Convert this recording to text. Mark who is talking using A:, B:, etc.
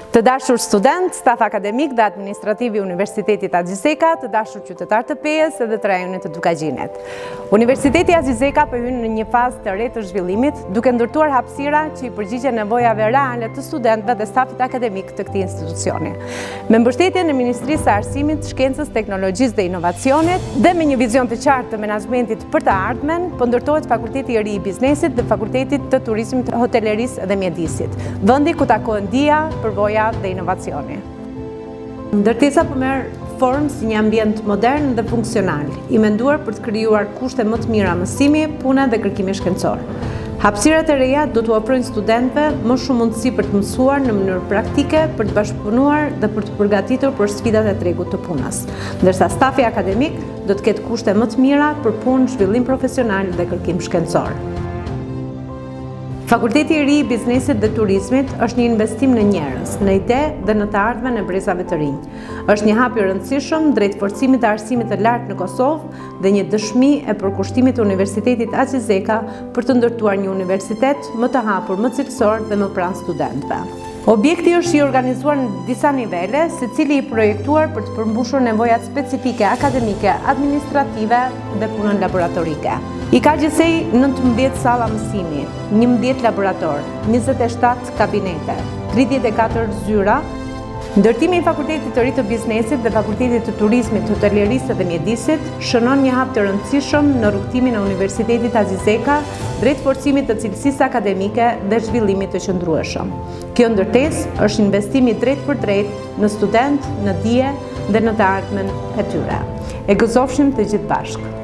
A: Të dashur student, staf akademik dhe administrativ i Universitetit Azizeka, të dashur qytetar të PE-s dhe të rajonit të Dukagjinit. Universiteti Azizeka po hyn në një fazë të re të zhvillimit, duke ndërtuar hapësira që i përgjigjen nevojave reale të studentëve dhe stafit akademik të këtij institucioni. Me mbështetjen e Ministrisë së Arsimit, Shkencës, Teknologjisë dhe Inovacionit dhe me një vizion të qartë të menaxhmentit për të ardhmen, po ndërtohet Fakulteti i ri i Biznesit dhe Fakulteti të Turizmit, Hotelerisë dhe Mjedisit, vendi ku takohen dija, përvoja dhe inovacioni. Ndërtesa po merr formë si një ambient modern dhe funksional, i menduar për të krijuar kushte më të mira mësimi, pune dhe kërkimi shkencor. Hapësirat e reja do t'u ofrojnë studentëve më shumë mundësi për të mësuar në mënyrë praktike, për të bashkëpunuar dhe për të përgatitur për sfidat e tregut të punës, ndërsa stafi akademik do të ketë kushte më të mira për punë, zhvillim profesional dhe kërkim shkencor. Fakulteti i ri i Biznesit dhe Turizmit është një investim në njerëz, në ide dhe në të ardhmen e brezave të rinj. Është një hap i rëndësishëm drejt forcimit të arsimit të lartë në Kosovë dhe një dëshmi e përkushtimit të Universitetit Azizeka për të ndërtuar një universitet më të hapur, më cilësor dhe më pranë studentëve. Objekti është i organizuar në disa nivele, secili i projektuar për të përmbushur nevojat specifike akademike, administrative dhe punën laboratorike. I ka gjithsej 19 salla mësimi, 11 laborator, 27 kabinete, 34 zyra. Ndërtimi i Fakultetit të ri të Biznesit dhe Fakultetit të Turizmit, Hotelerisë dhe Mjedisit shënon një hap të rëndësishëm në rrugtimin e Universitetit Azizeka drejt forcimit të cilësisë akademike dhe zhvillimit të qëndrueshëm. Kjo ndërtesë është investimi drejt për drejt në student, në dije dhe në të ardhmen e tyre. E gëzofshim të gjithë bashkë.